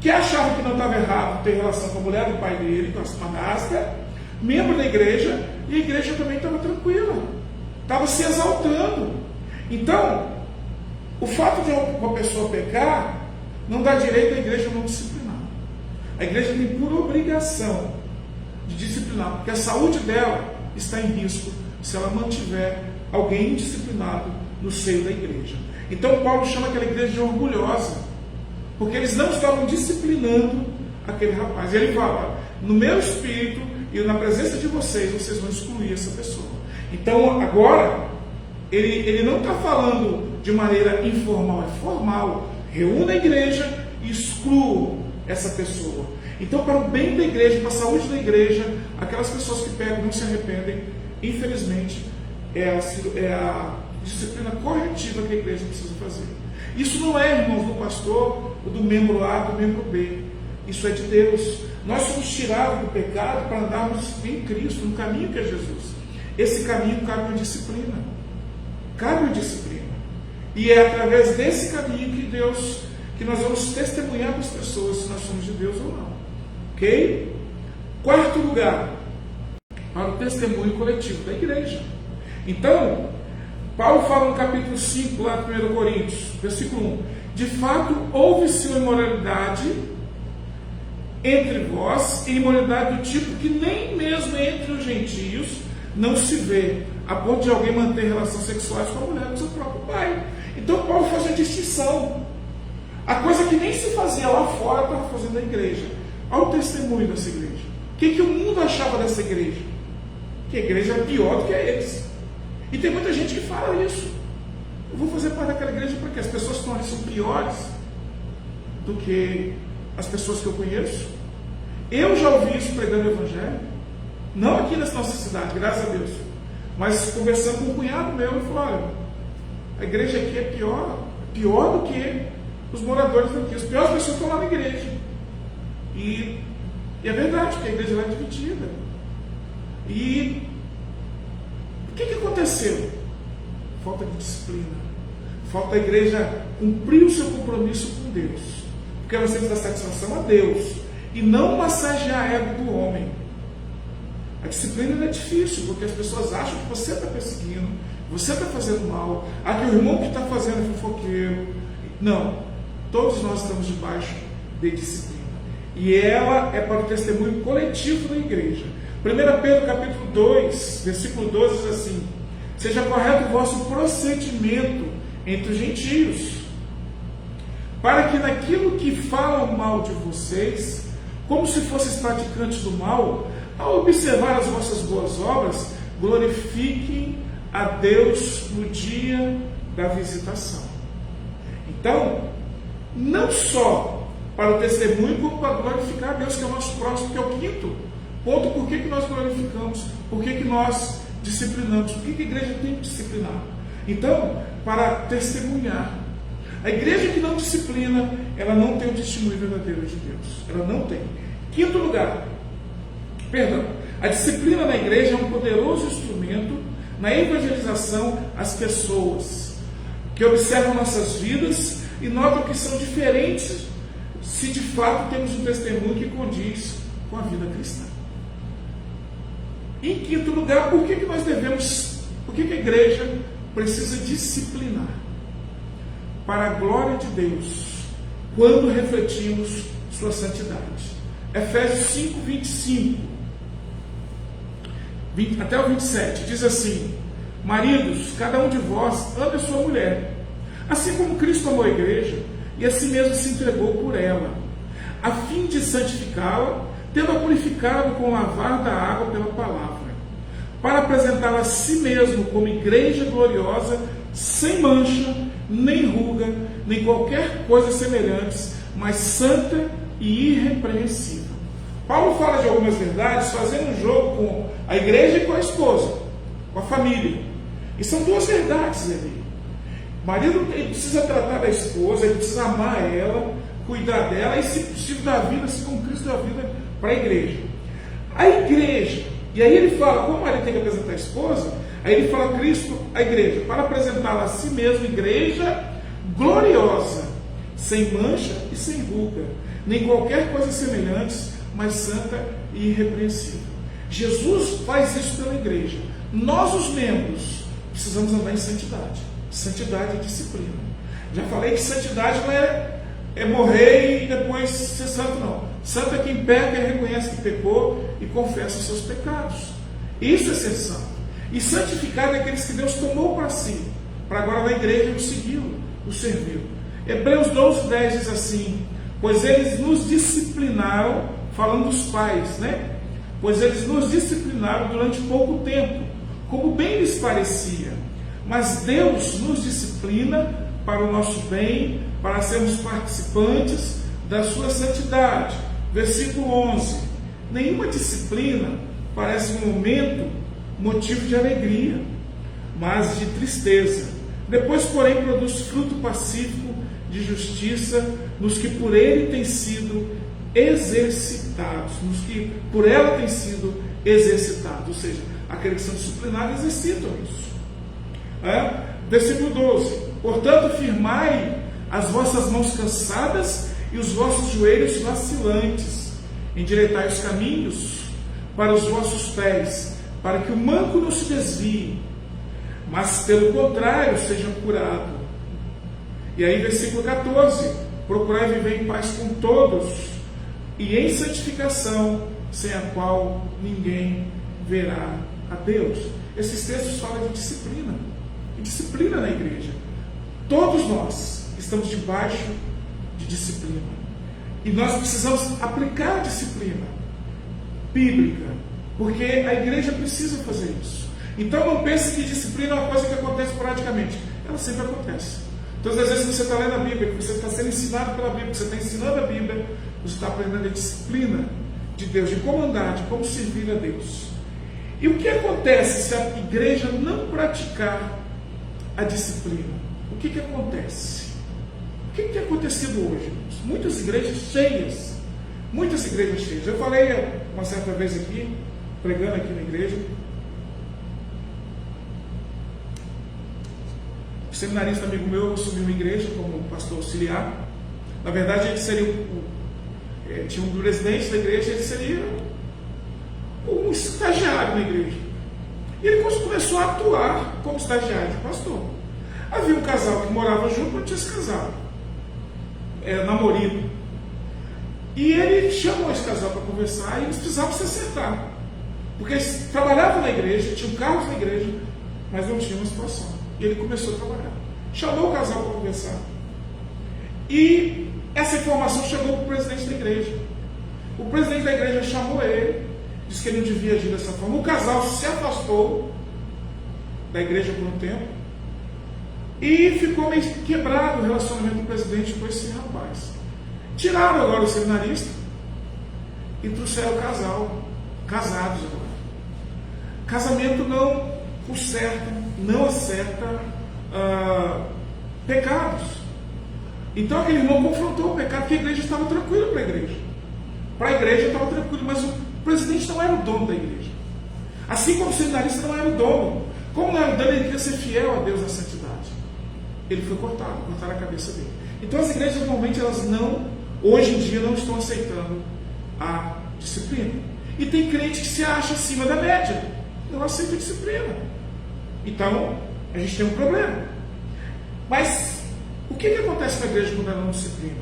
que achava que não estava errado ter relação com a mulher do pai dele, com a madrasta, membro da igreja, e a igreja também estava tranquila, estava se exaltando. Então, o fato de uma pessoa pecar não dá direito à igreja não disciplinar. A igreja tem por obrigação de disciplinar, porque a saúde dela está em risco se ela mantiver alguém indisciplinado no seio da igreja. Então Paulo chama aquela igreja de orgulhosa, porque eles não estavam disciplinando aquele rapaz. E ele fala: no meu espírito e na presença de vocês vão excluir essa pessoa. Então agora ele não está falando de maneira informal, é formal. Reúna a igreja e exclua essa pessoa. Então, para o bem da igreja, para a saúde da igreja, aquelas pessoas que pecam não se arrependem, infelizmente, é a disciplina corretiva que a igreja precisa fazer. Isso não é, irmãos, do pastor, ou do membro A, do membro B. Isso é de Deus. Nós somos tirados do pecado para andarmos em Cristo, no caminho que é Jesus. Esse caminho cabe uma disciplina. Cabe uma disciplina. E é através desse caminho que nós vamos testemunhar para as pessoas se nós somos de Deus ou não. Ok? Quarto lugar, para o testemunho coletivo da igreja. Então, Paulo fala no capítulo 5, lá em 1 Coríntios, versículo 1: de fato, houve-se uma imoralidade entre vós, e imoralidade do tipo que nem mesmo entre os gentios não se vê, a ponto de alguém manter relações sexuais com a mulher do seu próprio pai. Então, Paulo faz uma distinção. A coisa que nem se fazia lá fora, estava fazendo na igreja. Olha o testemunho dessa igreja. O que o mundo achava dessa igreja? Que a igreja era pior do que eles. E tem muita gente que fala isso. Eu vou fazer parte daquela igreja porque as pessoas que estão ali são piores do que as pessoas que eu conheço. Eu já ouvi isso pregando o evangelho. Não aqui nessa nossa cidade, graças a Deus. Mas conversando com um cunhado meu, ele falou: olha, a igreja aqui é pior do que os moradores daqui. As piores pessoas estão lá na igreja. E é verdade, porque a igreja lá é dividida. E o que aconteceu? Falta de disciplina. Falta a igreja cumprir o seu compromisso com Deus. Porque você precisa dar satisfação a Deus e não massagear a ego do homem. A disciplina é difícil, porque as pessoas acham que você está perseguindo, você está fazendo mal, que o irmão que está fazendo é fofoqueiro. Não, todos nós estamos debaixo de disciplina. E ela é para o testemunho coletivo da igreja. 1 Pedro capítulo 2, versículo 12 diz assim: seja correto o vosso procedimento entre os gentios, para que naquilo que falam mal de vocês, como se fossem praticantes do mal, ao observar as vossas boas obras, glorifiquem a Deus no dia da visitação. Então, não só para o testemunho, como para glorificar a Deus, que é o nosso próximo, que é o quinto ponto. Por que nós glorificamos? Por que nós disciplinamos? Por que a igreja tem que disciplinar? Então, para testemunhar. A igreja que não disciplina, ela não tem o testemunho verdadeiro de Deus. Ela não tem. Quinto lugar, a disciplina na igreja é um poderoso instrumento na evangelização às pessoas que observam nossas vidas e notam que são diferentes se de fato temos um testemunho que condiz com a vida cristã. Em quinto lugar, por que a igreja precisa disciplinar? Para a glória de Deus, quando refletimos sua santidade. Efésios 5, 25 até o 27, diz assim: maridos, cada um de vós ame a sua mulher, assim como Cristo amou a igreja e a si mesmo se entregou por ela, a fim de santificá-la, tendo-a purificado com o lavar da água pela palavra, para apresentá-la a si mesmo como igreja gloriosa, sem mancha, nem ruga, nem qualquer coisa semelhantes, mas santa e irrepreensível. Paulo fala de algumas verdades fazendo um jogo com a igreja e com a esposa, com a família. E são duas verdades ali. O marido ele precisa tratar da esposa, ele precisa amar ela, cuidar dela e, se possível, dar a vida, assim como Cristo deu a vida para a igreja. A igreja, e aí ele fala, como o marido tem que apresentar a esposa, aí ele fala Cristo, a igreja, para apresentá-la a si mesmo, igreja gloriosa, sem mancha e sem ruga, nem qualquer coisa semelhante, mas santa e irrepreensível. Jesus faz isso pela igreja. Nós, os membros, precisamos andar em santidade. Santidade e disciplina. Já falei que santidade não é morrer e depois ser santo, não. Santo é quem peca e reconhece que pecou e confessa os seus pecados. Isso é ser santo. E santificado é aqueles que Deus tomou para si, para agora na igreja o segui-lo, o servi-lo. Hebreus 12:10 diz assim: pois eles nos disciplinaram, falando dos pais, né? Pois eles nos disciplinaram durante pouco tempo, como bem lhes parecia. Mas Deus nos disciplina para o nosso bem, para sermos participantes da sua santidade. Versículo 11. Nenhuma disciplina parece no momento motivo de alegria, mas de tristeza. Depois, porém, produz fruto pacífico de justiça nos que por ele têm sido exercitados, nos que por ela têm sido exercitados, ou seja, aqueles que são disciplinados exercitam isso. Versículo 12: portanto, firmai as vossas mãos cansadas e os vossos joelhos vacilantes, endireitai os caminhos para os vossos pés, para que o manco não se desvie, mas pelo contrário seja curado. E aí, versículo 14: procurai viver em paz com todos e em santificação, sem a qual ninguém verá a Deus. Esses textos falam de disciplina, e disciplina na igreja. Todos nós estamos debaixo de disciplina, e nós precisamos aplicar a disciplina bíblica, porque a igreja precisa fazer isso. Então não pense que disciplina é uma coisa que acontece esporadicamente. Ela sempre acontece. Então, às vezes você está lendo a Bíblia, que você está sendo ensinado pela Bíblia, que você está ensinando a Bíblia, você está aprendendo a disciplina de Deus, de como andar, de como servir a Deus. E o que acontece se a igreja não praticar a disciplina? O que acontece? O que tem acontecido hoje? Muitas igrejas cheias. Muitas igrejas cheias. Eu falei uma certa vez aqui, pregando aqui na igreja, um seminarista amigo meu assumiu uma igreja como pastor auxiliar. Na verdade, ele seria tinha um presidente da igreja, ele seria um estagiário na igreja. E ele começou a atuar como estagiário de pastor. Havia um casal que morava junto, não tinha se casado, namorado. E ele chamou esse casal para conversar e eles precisavam se acertar, porque eles trabalhavam na igreja, tinham carros na igreja, mas não tinham uma situação. E ele começou a trabalhar, chamou o casal para conversar, e essa informação chegou para o presidente da igreja. O presidente da igreja chamou ele, disse que ele não devia agir dessa forma. O casal se afastou da igreja por um tempo e ficou meio quebrado o relacionamento do presidente com esse rapaz. Tiraram agora o seminarista e trouxeram o casal, casados agora. Casamento não conserta, não acerta pecados. Então aquele irmão confrontou o pecado, porque a igreja estava tranquila para a igreja. Para a igreja estava tranquilo, mas o presidente não era o dono da igreja. Assim como o seminarista não era o dono. Como não era o dono, ele queria ser fiel a Deus na santidade. Ele foi cortaram a cabeça dele. Então as igrejas normalmente hoje em dia não estão aceitando a disciplina. E tem crente que se acha acima da média, não aceita a disciplina. Então a gente tem um problema. Mas o que acontece na igreja quando ela não disciplina?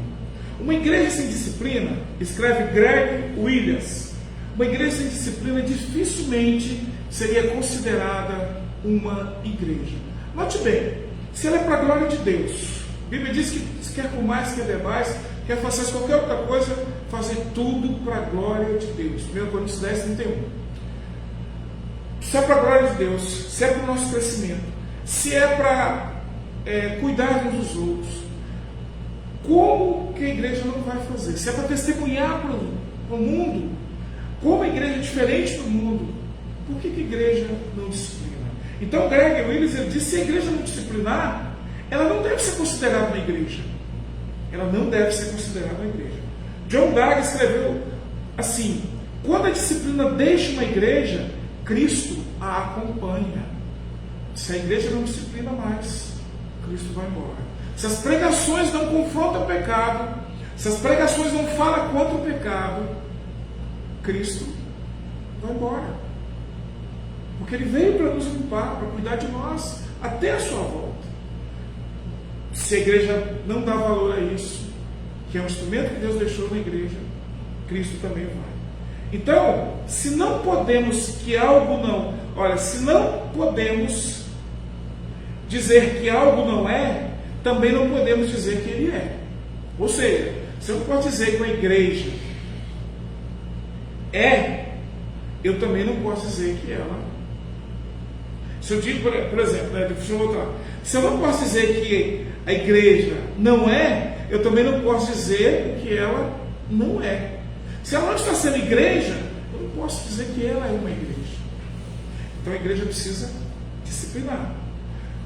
Uma igreja sem disciplina, escreve Greg Williams, uma igreja sem disciplina dificilmente seria considerada uma igreja. Note bem, se ela é para a glória de Deus, a Bíblia diz que quer comais, quer bebais, quer fazer qualquer outra coisa, fazer tudo para a glória de Deus. 1 Coríntios 10, 31. Se é para a glória de Deus, se é para o nosso crescimento, se é para cuidar uns dos outros, como que a igreja não vai fazer? Se é para testemunhar para o mundo, como a igreja é diferente do mundo, por que a igreja não disciplina? Então Greg Willis ele disse: se a igreja não disciplinar, ela não deve ser considerada uma igreja. Ela não deve ser considerada uma igreja. John Dag escreveu assim: quando a disciplina deixa uma igreja, Cristo a acompanha. Se a igreja não disciplina mais, Cristo vai embora. Se as pregações não confrontam o pecado, se as pregações não falam contra o pecado, Cristo vai embora. Porque Ele veio para nos limpar, para cuidar de nós, até a sua volta. Se a igreja não dá valor a isso, que é um instrumento que Deus deixou na igreja, Cristo também vai. Então, se não podemos que algo não... Olha, se não podemos dizer que algo não é, também não podemos dizer que ele é. Ou seja, se eu não posso dizer que a igreja é, eu também não posso dizer que ela... Se eu digo, por exemplo, deixa eu voltar. Se eu não posso dizer que a igreja não é, eu também não posso dizer que ela não é. Se ela não está sendo igreja, eu não posso dizer que ela é uma igreja. Então a igreja precisa disciplinar.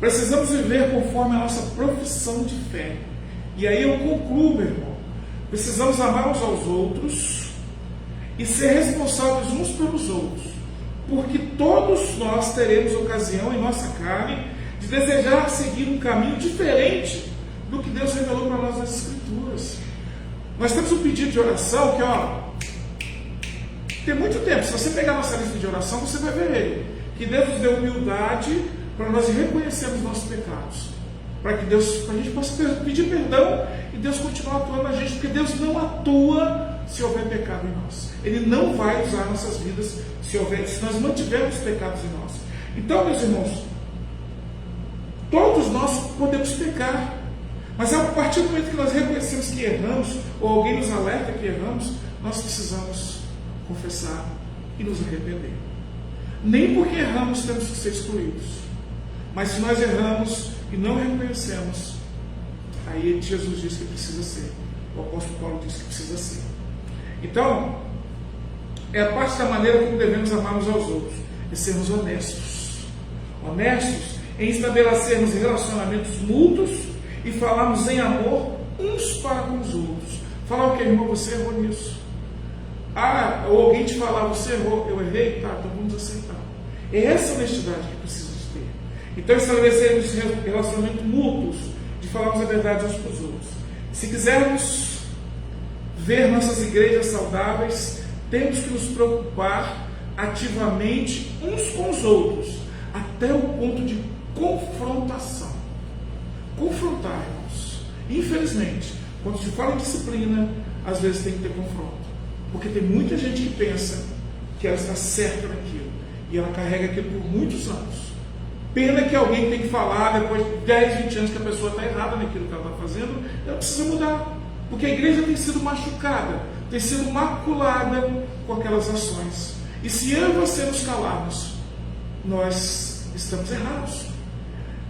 Precisamos viver conforme a nossa profissão de fé. E aí eu concluo, meu irmão. Precisamos amar uns aos outros e ser responsáveis uns pelos outros. Porque todos nós teremos ocasião em nossa carne de desejar seguir um caminho diferente do que Deus revelou para nós nas Escrituras. Nós temos um pedido de oração que, tem muito tempo. Se você pegar nossa lista de oração, você vai ver ele. Que Deus nos deu humildade para nós reconhecermos nossos pecados. Para que a gente possa pedir perdão e Deus continuar atuando na gente. Porque Deus não atua se houver pecado em nós. Ele não vai usar nossas vidas se nós mantivermos pecados em nós. Então, meus irmãos, todos nós podemos pecar. Mas a partir do momento que nós reconhecemos que erramos, ou alguém nos alerta que erramos, nós precisamos confessar e nos arrepender. Nem porque erramos temos que ser excluídos. Mas se nós erramos e não reconhecemos, aí Jesus diz que precisa ser. O apóstolo Paulo diz que precisa ser. Então, é a parte da maneira como devemos amar uns aos outros. É sermos honestos. Honestos em estabelecermos relacionamentos mútuos e falarmos em amor uns para com os outros. Falar o que, irmão, você errou nisso. Ou alguém te falar, você errou, eu errei, tá, então vamos aceitar. É essa honestidade que precisa de ter. Então estabelecermos relacionamentos mútuos, de falarmos a verdade uns para os outros. Se quisermos ver nossas igrejas saudáveis, temos que nos preocupar ativamente uns com os outros, até o ponto de confrontação. Confrontar, irmãos. Infelizmente, quando se fala em disciplina, às vezes tem que ter confronto. Porque tem muita gente que pensa que ela está certa naquilo. E ela carrega aquilo por muitos anos. Pena que alguém tem que falar depois de 10, 20 anos que a pessoa está errada naquilo que ela está fazendo. Ela precisa mudar. Porque a igreja tem sido machucada, tem sido maculada com aquelas ações. E se eu e você nos calarmos, nós estamos errados.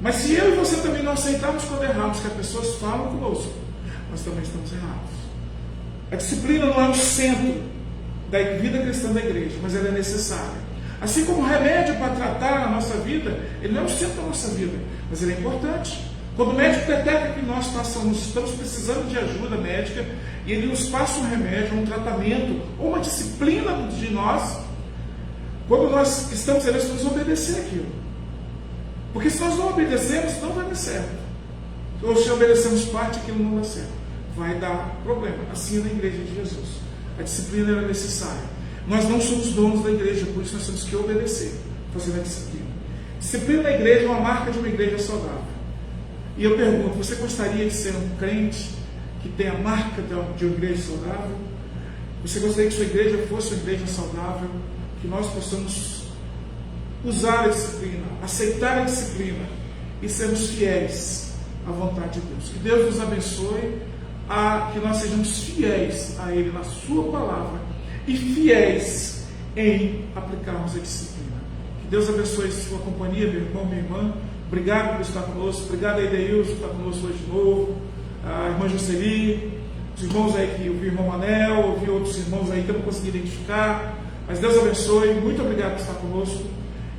Mas se eu e você também não aceitarmos quando erramos, que as pessoas falam conosco, nós também estamos errados. A disciplina não é o centro da vida cristã da igreja, mas ela é necessária. Assim como o remédio para tratar a nossa vida, ele não é o centro da nossa vida, mas ele é importante. Quando o médico detecta que nós estamos precisando de ajuda médica, e ele nos passa um remédio, um tratamento, ou uma disciplina de nós, quando nós estamos nós vamos obedecer aquilo. Porque se nós não obedecermos, não vai dar certo. Ou se obedecemos parte, aquilo não dá certo. Vai dar problema. Assim é na igreja de Jesus. A disciplina era necessária. Nós não somos donos da igreja, por isso nós temos que obedecer, fazendo a disciplina. Disciplina na igreja é uma marca de uma igreja saudável. E eu pergunto, você gostaria de ser um crente que tem a marca de uma igreja saudável? Você gostaria que sua igreja fosse uma igreja saudável? Que nós possamos usar a disciplina, aceitar a disciplina e sermos fiéis à vontade de Deus. Que Deus nos abençoe, que nós sejamos fiéis a Ele na Sua palavra e fiéis em aplicarmos a disciplina. Que Deus abençoe a sua companhia, meu irmão, minha irmã. Obrigado por estar conosco. Obrigado a Ideilson por estar conosco hoje de novo. a irmã Jocely, os irmãos aí que eu vi, o irmão Manel, eu vi outros irmãos aí que eu não consegui identificar, mas Deus abençoe, muito obrigado por estar conosco.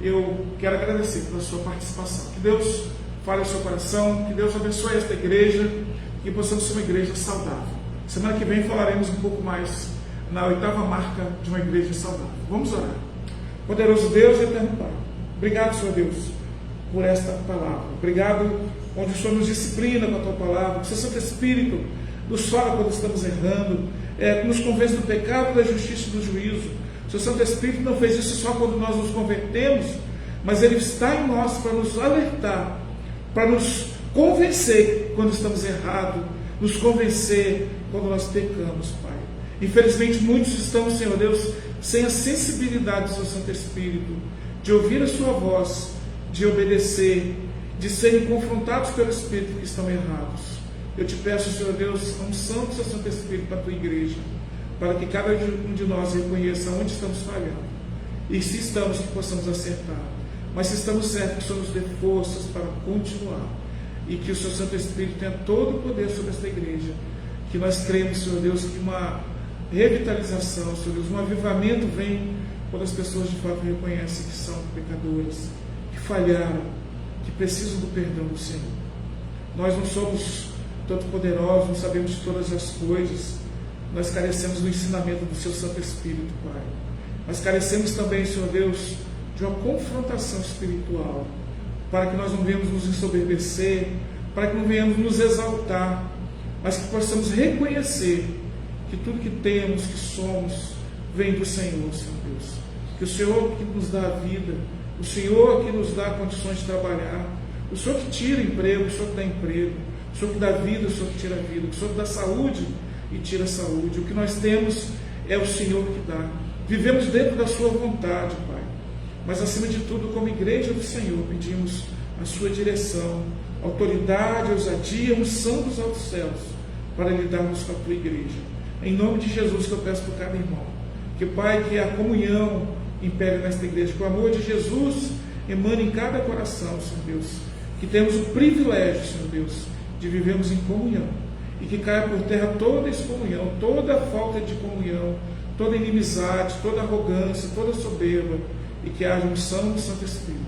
Eu quero agradecer pela sua participação. Que Deus fale ao seu coração, que Deus abençoe esta igreja, que possamos ser uma igreja saudável. Semana que vem falaremos um pouco mais na 8ª marca de uma igreja saudável. Vamos orar. Poderoso Deus e eterno Pai, obrigado, Senhor Deus, por esta palavra. Obrigado onde o Senhor nos disciplina com a Tua palavra, que o Seu Santo Espírito nos fala quando estamos errando, nos convence do pecado, da justiça e do juízo. O Seu Santo Espírito não fez isso só quando nós nos convertemos, mas Ele está em nós para nos alertar, para nos convencer quando estamos errados, nos convencer quando nós pecamos, Pai. Infelizmente, muitos estão, Senhor Deus, sem a sensibilidade do Seu Santo Espírito, de ouvir a Sua voz, de obedecer, de serem confrontados pelo Espírito que estão errados. Eu te peço, Senhor Deus, a unção do Seu Santo Espírito para a Tua igreja, para que cada um de nós reconheça onde estamos falhando. E se estamos, que possamos acertar. Mas se estamos certos, que o Senhor nos dê forças para continuar. E que o Seu Santo Espírito tenha todo o poder sobre esta igreja. Que nós cremos, Senhor Deus, que uma revitalização, Senhor Deus, um avivamento vem quando as pessoas de fato reconhecem que são pecadoras, que falharam, que precisam do perdão do Senhor. Nós não somos tanto poderosos, não sabemos de todas as coisas. Nós carecemos do ensinamento do Seu Santo Espírito, Pai. Nós carecemos também, Senhor Deus, de uma confrontação espiritual, para que nós não venhamos nos ensoberbecer, para que não venhamos nos exaltar, mas que possamos reconhecer que tudo que temos, que somos, vem do Senhor, Senhor Deus. Que o Senhor que nos dá a vida, o Senhor que nos dá condições de trabalhar, o Senhor que tira emprego, o Senhor que dá emprego, o Senhor que dá vida, o Senhor que tira vida, o Senhor que dá saúde e tira a saúde. O que nós temos é o Senhor que dá. Vivemos dentro da Sua vontade, Pai. Mas acima de tudo, como igreja do Senhor, pedimos a Sua direção, autoridade, ousadia, unção dos altos céus, para lidarmos com a Tua igreja. Em nome de Jesus que eu peço por cada irmão. Que, Pai, que a comunhão impere nesta igreja, que o amor de Jesus emane em cada coração, Senhor Deus. Que temos o privilégio, Senhor Deus, de vivermos em comunhão. E que caia por terra toda excomunhão, toda falta de comunhão, toda inimizade, toda arrogância, toda soberba, e que haja unção do Santo Espírito,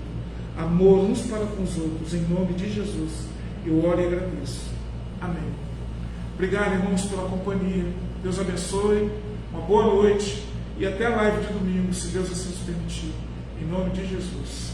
amor uns para com os outros, em nome de Jesus. Eu oro e agradeço. Amém. Obrigado, irmãos, pela companhia. Deus abençoe, uma boa noite e até a live de domingo, se Deus assim nos permitir. Em nome de Jesus.